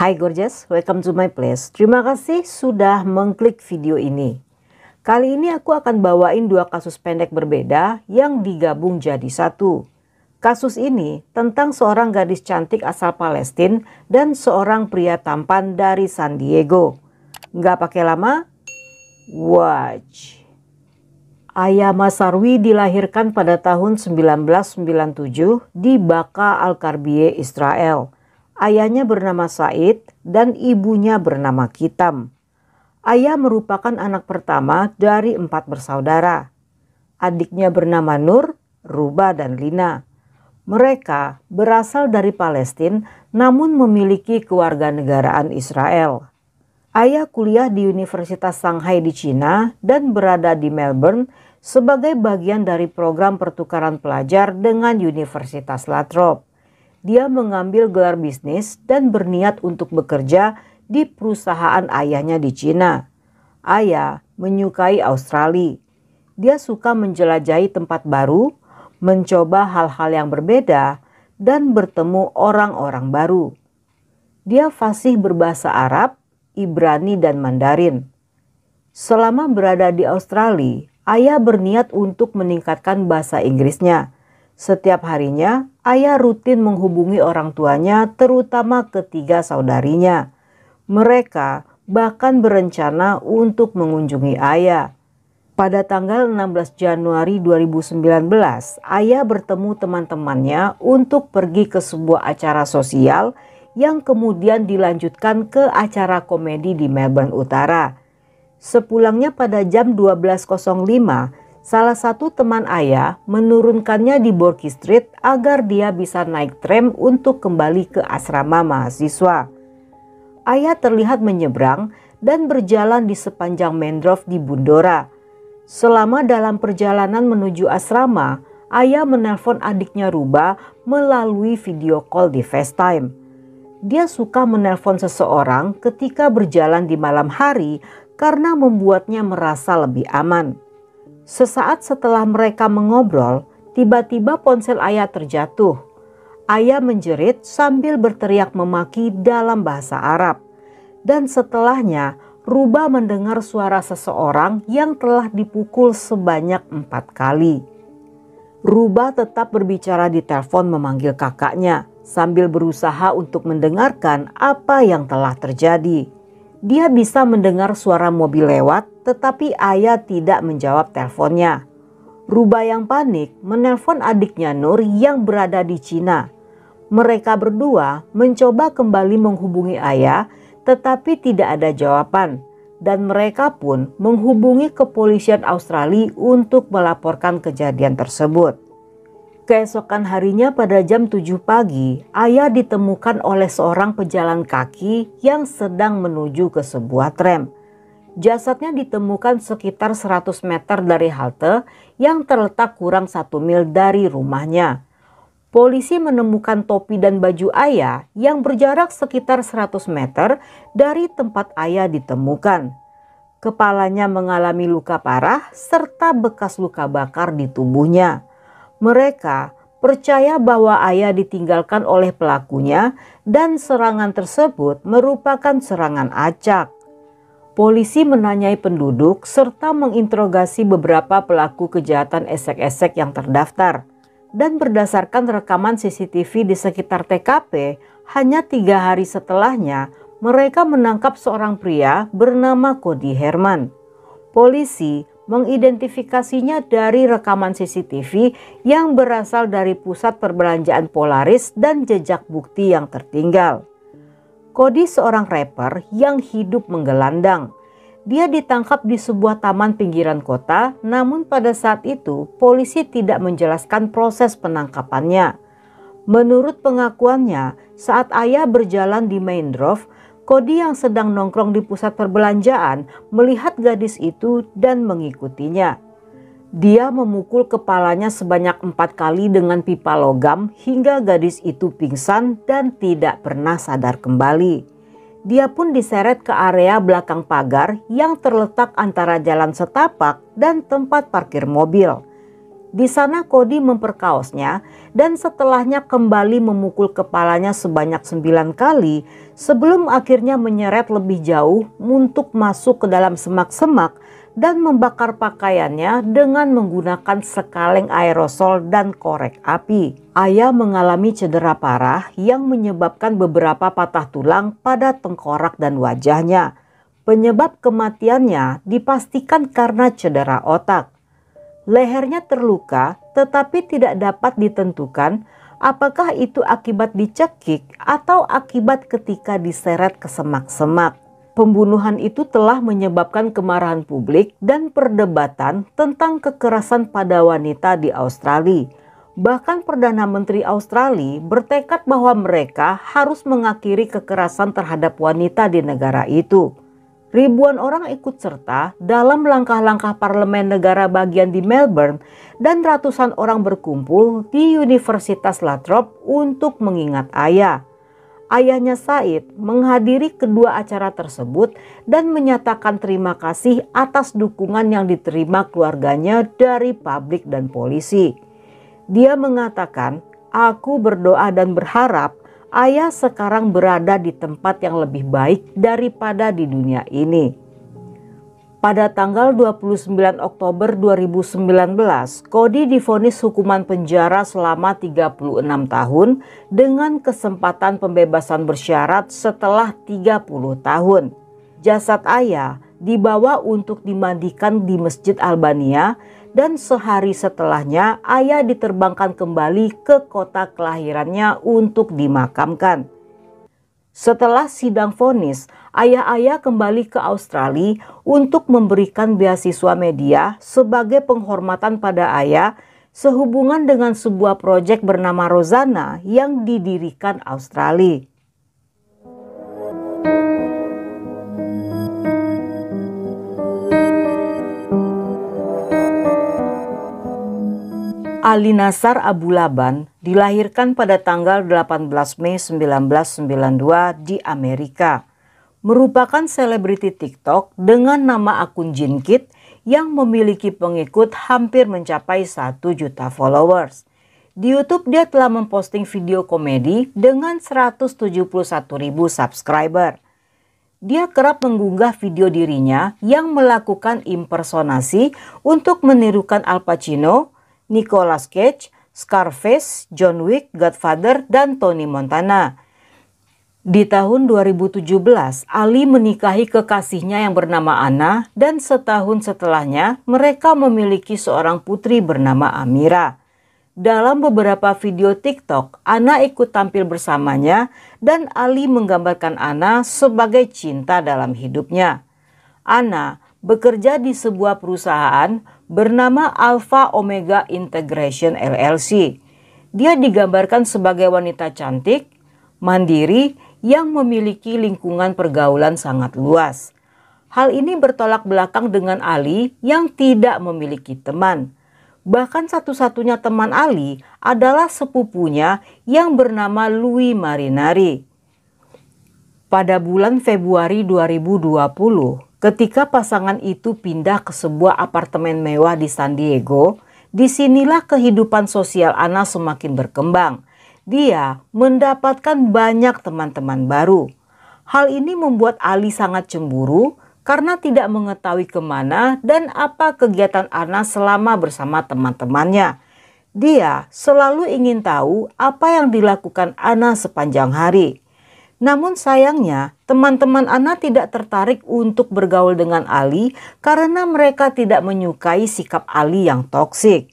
Hai gorgeous, welcome to my place. Terima kasih sudah mengklik video ini. Kali ini aku akan bawain dua kasus pendek berbeda yang digabung jadi satu. Kasus ini tentang seorang gadis cantik asal Palestina dan seorang pria tampan dari San Diego. Nggak pakai lama, watch. Aya Masarwi dilahirkan pada tahun 1997 di Baka Al-Karbiyeh, Israel. Ayahnya bernama Said dan ibunya bernama Kitam. Ayah merupakan anak pertama dari 4 bersaudara. Adiknya bernama Nur, Ruba, dan Lina. Mereka berasal dari Palestina namun memiliki kewarganegaraan Israel. Ayah kuliah di Universitas Shanghai di Cina dan berada di Melbourne sebagai bagian dari program pertukaran pelajar dengan Universitas La Trobe. Dia mengambil gelar bisnis dan berniat untuk bekerja di perusahaan ayahnya di Cina. Ayah menyukai Australia. Dia suka menjelajahi tempat baru, mencoba hal-hal yang berbeda, dan bertemu orang-orang baru. Dia fasih berbahasa Arab, Ibrani, dan Mandarin. Selama berada di Australia, ayah berniat untuk meningkatkan bahasa Inggrisnya. Setiap harinya, ayah rutin menghubungi orang tuanya, terutama ketiga saudarinya. Mereka bahkan berencana untuk mengunjungi ayah. Pada tanggal 16 Januari 2019, ayah bertemu teman-temannya untuk pergi ke sebuah acara sosial yang kemudian dilanjutkan ke acara komedi di Melbourne Utara. Sepulangnya pada jam 12.05, salah satu teman ayah menurunkannya di Borky Street agar dia bisa naik tram untuk kembali ke asrama mahasiswa. Ayah terlihat menyeberang dan berjalan di sepanjang mangrove di Bundora. Selama dalam perjalanan menuju asrama, ayah menelpon adiknya Ruba melalui video call di FaceTime. Dia suka menelpon seseorang ketika berjalan di malam hari karena membuatnya merasa lebih aman. Sesaat setelah mereka mengobrol, tiba-tiba ponsel ayah terjatuh. Ayah menjerit sambil berteriak memaki dalam bahasa Arab. Dan setelahnya, Ruba mendengar suara seseorang yang telah dipukul sebanyak 4 kali. Ruba tetap berbicara di telepon memanggil kakaknya sambil berusaha untuk mendengarkan apa yang telah terjadi. Dia bisa mendengar suara mobil lewat, tetapi ayah tidak menjawab teleponnya. Ruba yang panik menelpon adiknya Nur yang berada di Cina. Mereka berdua mencoba kembali menghubungi ayah, tetapi tidak ada jawaban. Dan mereka pun menghubungi kepolisian Australia untuk melaporkan kejadian tersebut. Keesokan harinya pada jam 7 pagi, ayah ditemukan oleh seorang pejalan kaki yang sedang menuju ke sebuah tram. Jasadnya ditemukan sekitar 100 meter dari halte yang terletak kurang 1 mil dari rumahnya. Polisi menemukan topi dan baju ayah yang berjarak sekitar 100 meter dari tempat ayah ditemukan. Kepalanya mengalami luka parah serta bekas luka bakar di tubuhnya. Mereka percaya bahwa ayah ditinggalkan oleh pelakunya dan serangan tersebut merupakan serangan acak. Polisi menanyai penduduk serta menginterogasi beberapa pelaku kejahatan esek-esek yang terdaftar. Dan berdasarkan rekaman CCTV di sekitar TKP, hanya 3 hari setelahnya mereka menangkap seorang pria bernama Cody Herman. Polisi mengidentifikasinya dari rekaman CCTV yang berasal dari pusat perbelanjaan Polaris dan jejak bukti yang tertinggal. Cody seorang rapper yang hidup menggelandang. Dia ditangkap di sebuah taman pinggiran kota, namun pada saat itu polisi tidak menjelaskan proses penangkapannya. Menurut pengakuannya, saat ayah berjalan di Main Drove, Cody yang sedang nongkrong di pusat perbelanjaan melihat gadis itu dan mengikutinya. Dia memukul kepalanya sebanyak 4 kali dengan pipa logam hingga gadis itu pingsan dan tidak pernah sadar kembali. Dia pun diseret ke area belakang pagar yang terletak antara jalan setapak dan tempat parkir mobil. Di sana Cody memperkaosnya dan setelahnya kembali memukul kepalanya sebanyak 9 kali sebelum akhirnya menyeret lebih jauh untuk masuk ke dalam semak-semak dan membakar pakaiannya dengan menggunakan sekaleng aerosol dan korek api. Aya mengalami cedera parah yang menyebabkan beberapa patah tulang pada tengkorak dan wajahnya. Penyebab kematiannya dipastikan karena cedera otak. Lehernya terluka tetapi tidak dapat ditentukan apakah itu akibat dicekik atau akibat ketika diseret ke semak-semak. Pembunuhan itu telah menyebabkan kemarahan publik dan perdebatan tentang kekerasan pada wanita di Australia. Bahkan Perdana Menteri Australia bertekad bahwa mereka harus mengakhiri kekerasan terhadap wanita di negara itu. Ribuan orang ikut serta dalam langkah-langkah parlemen negara bagian di Melbourne dan ratusan orang berkumpul di Universitas La Trobe untuk mengingat ayah. Ayahnya Said menghadiri kedua acara tersebut dan menyatakan terima kasih atas dukungan yang diterima keluarganya dari publik dan polisi. Dia mengatakan, "Aku berdoa dan berharap ayah sekarang berada di tempat yang lebih baik daripada di dunia ini." Pada tanggal 29 Oktober 2019, Cody divonis hukuman penjara selama 36 tahun dengan kesempatan pembebasan bersyarat setelah 30 tahun. Jasad ayah dibawa untuk dimandikan di Masjid Albania dan sehari setelahnya ayah diterbangkan kembali ke kota kelahirannya untuk dimakamkan. Setelah sidang vonis, ayah-ayah kembali ke Australia untuk memberikan beasiswa media sebagai penghormatan pada ayah sehubungan dengan sebuah proyek bernama Rozana yang didirikan Australia. Ali Nasar Abu Laban dilahirkan pada tanggal 18 Mei 1992 di Amerika. Merupakan selebriti TikTok dengan nama akun Jinkit yang memiliki pengikut hampir mencapai 1 juta followers. Di YouTube dia telah memposting video komedi dengan 171.000 subscriber. Dia kerap mengunggah video dirinya yang melakukan impersonasi untuk menirukan Al Pacino, Nicolas Cage, Scarface, John Wick, Godfather, dan Tony Montana. Di tahun 2017, Ali menikahi kekasihnya yang bernama Anna dan setahun setelahnya mereka memiliki seorang putri bernama Amira. Dalam beberapa video TikTok, Anna ikut tampil bersamanya dan Ali menggambarkan Anna sebagai cinta dalam hidupnya. Anna bekerja di sebuah perusahaan bernama Alpha Omega Integration LLC. Dia digambarkan sebagai wanita cantik, mandiri, yang memiliki lingkungan pergaulan sangat luas. Hal ini bertolak belakang dengan Ali yang tidak memiliki teman. Bahkan satu-satunya teman Ali adalah sepupunya yang bernama Louis Marinari. Pada bulan Februari 2020, ketika pasangan itu pindah ke sebuah apartemen mewah di San Diego, disinilah kehidupan sosial Anna semakin berkembang. Dia mendapatkan banyak teman-teman baru. Hal ini membuat Ali sangat cemburu karena tidak mengetahui kemana dan apa kegiatan Anna selama bersama teman-temannya. Dia selalu ingin tahu apa yang dilakukan Anna sepanjang hari. Namun sayangnya teman-teman Anna tidak tertarik untuk bergaul dengan Ali karena mereka tidak menyukai sikap Ali yang toksik.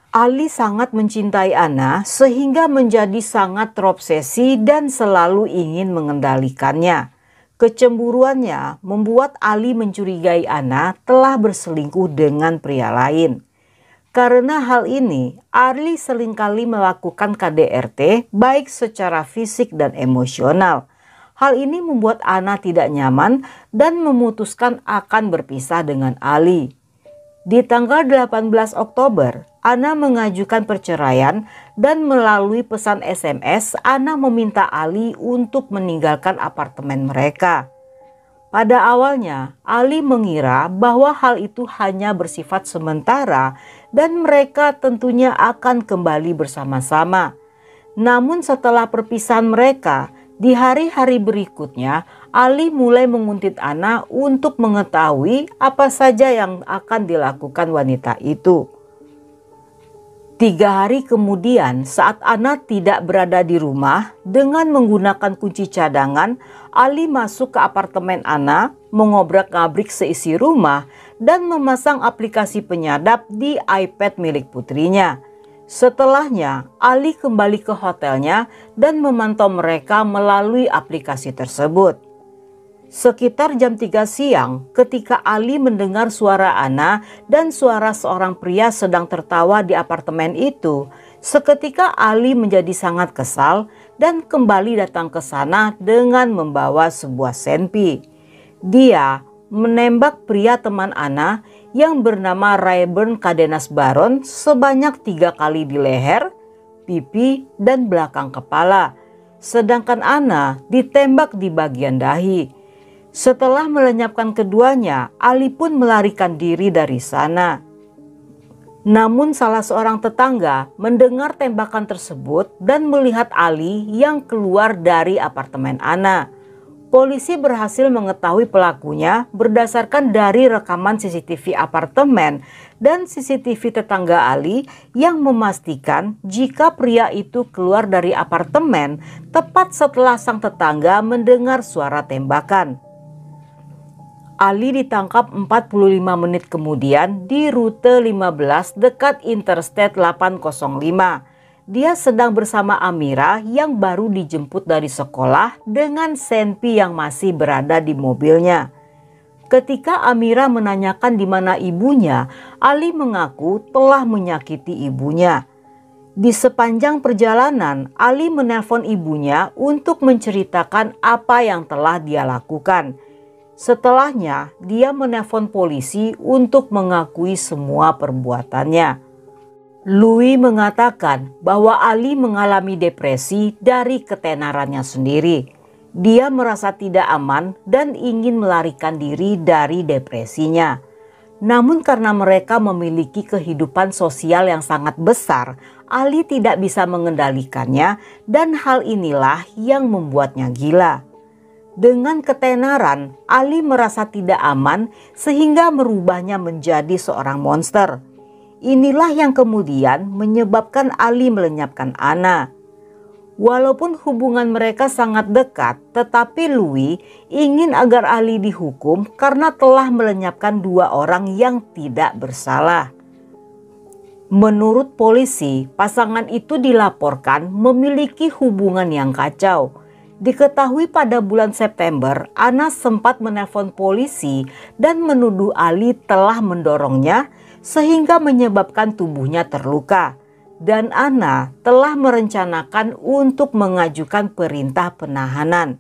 Ali sangat mencintai Anna sehingga menjadi sangat terobsesi dan selalu ingin mengendalikannya. Kecemburuannya membuat Ali mencurigai Anna telah berselingkuh dengan pria lain. Karena hal ini, Ali seringkali melakukan KDRT baik secara fisik dan emosional. Hal ini membuat Anna tidak nyaman dan memutuskan akan berpisah dengan Ali. Di tanggal 18 Oktober, Anna mengajukan perceraian dan melalui pesan SMS, Anna meminta Ali untuk meninggalkan apartemen mereka. Pada awalnya, Ali mengira bahwa hal itu hanya bersifat sementara dan mereka tentunya akan kembali bersama-sama. Namun setelah perpisahan mereka, di hari-hari berikutnya, Ali mulai menguntit Ana untuk mengetahui apa saja yang akan dilakukan wanita itu. 3 hari kemudian, saat Ana tidak berada di rumah, dengan menggunakan kunci cadangan, Ali masuk ke apartemen Ana, mengobrak-abrik seisi rumah, dan memasang aplikasi penyadap di iPad milik putrinya. Setelahnya, Ali kembali ke hotelnya dan memantau mereka melalui aplikasi tersebut. Sekitar jam 3 siang, ketika Ali mendengar suara Ana dan suara seorang pria sedang tertawa di apartemen itu, seketika Ali menjadi sangat kesal dan kembali datang ke sana dengan membawa sebuah senpi. Dia menembak pria teman Ana yang bernama Rayburn Cadenas Baron sebanyak 3 kali di leher, pipi, dan belakang kepala. Sedangkan Ana ditembak di bagian dahi. Setelah melenyapkan keduanya, Ali pun melarikan diri dari sana. Namun salah seorang tetangga mendengar tembakan tersebut dan melihat Ali yang keluar dari apartemen Ana. Polisi berhasil mengetahui pelakunya berdasarkan dari rekaman CCTV apartemen dan CCTV tetangga Ali yang memastikan jika pria itu keluar dari apartemen tepat setelah sang tetangga mendengar suara tembakan. Ali ditangkap 45 menit kemudian di rute 15 dekat Interstate 805. Dia sedang bersama Amira yang baru dijemput dari sekolah dengan Senpi yang masih berada di mobilnya. Ketika Amira menanyakan di mana ibunya, Ali mengaku telah menyakiti ibunya. Di sepanjang perjalanan, Ali menelpon ibunya untuk menceritakan apa yang telah dia lakukan. Setelahnya, dia menelpon polisi untuk mengakui semua perbuatannya. Louis mengatakan bahwa Ali mengalami depresi dari ketenarannya sendiri. Dia merasa tidak aman dan ingin melarikan diri dari depresinya. Namun karena mereka memiliki kehidupan sosial yang sangat besar, Ali tidak bisa mengendalikannya dan hal inilah yang membuatnya gila. Dengan ketenaran, Ali merasa tidak aman sehingga merubahnya menjadi seorang monster. Inilah yang kemudian menyebabkan Ali melenyapkan Ana. Walaupun hubungan mereka sangat dekat, tetapi Louis ingin agar Ali dihukum karena telah melenyapkan 2 orang yang tidak bersalah. Menurut polisi, pasangan itu dilaporkan memiliki hubungan yang kacau. Diketahui pada bulan September, Ana sempat menelpon polisi dan menuduh Ali telah mendorongnya sehingga menyebabkan tubuhnya terluka. Dan Ana telah merencanakan untuk mengajukan perintah penahanan.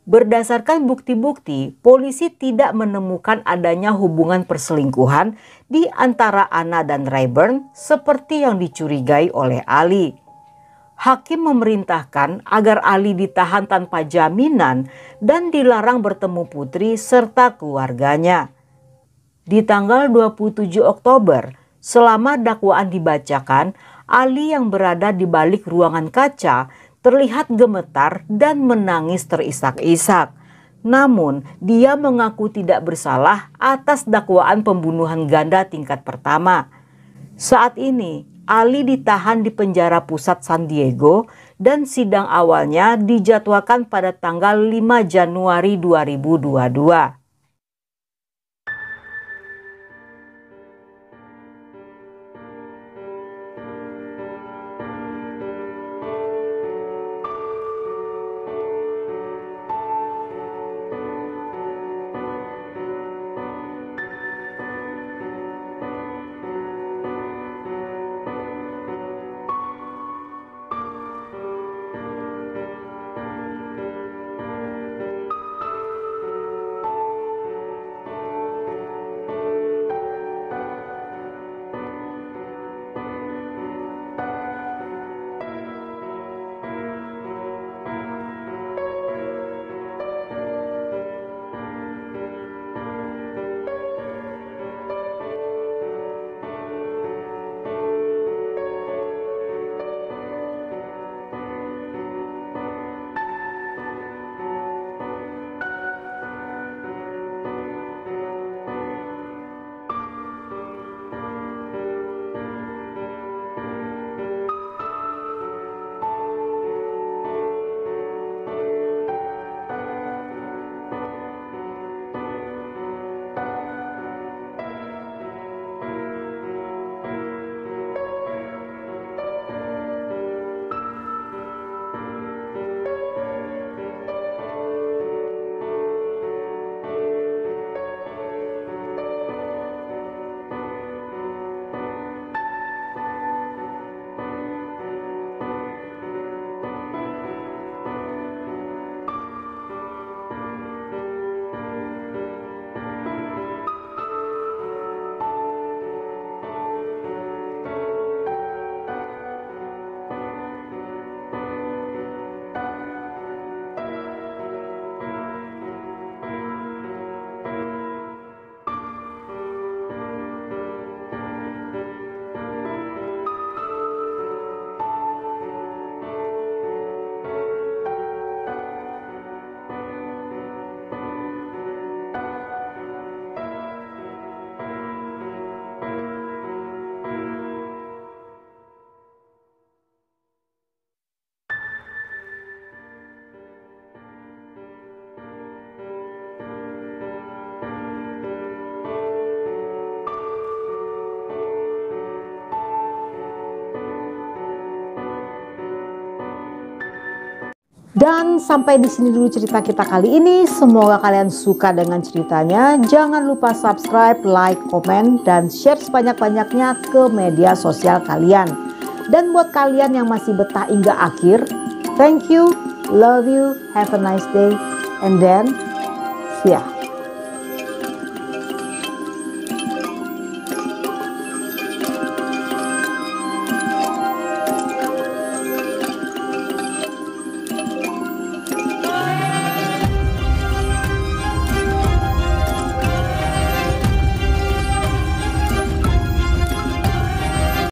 Berdasarkan bukti-bukti, polisi tidak menemukan adanya hubungan perselingkuhan di antara Ana dan Rayburn seperti yang dicurigai oleh Ali. Hakim memerintahkan agar Ali ditahan tanpa jaminan dan dilarang bertemu putri serta keluarganya. Di tanggal 27 Oktober, selama dakwaan dibacakan, Ali yang berada di balik ruangan kaca terlihat gemetar dan menangis terisak-isak. Namun, dia mengaku tidak bersalah atas dakwaan pembunuhan ganda tingkat pertama. Saat ini, Ali ditahan di penjara pusat San Diego dan sidang awalnya dijadwalkan pada tanggal 5 Januari 2022. Dan sampai di sini dulu cerita kita kali ini. Semoga kalian suka dengan ceritanya. Jangan lupa subscribe, like, komen, dan share sebanyak-banyaknya ke media sosial kalian. Dan buat kalian yang masih betah hingga akhir, thank you, love you, have a nice day, and then see ya.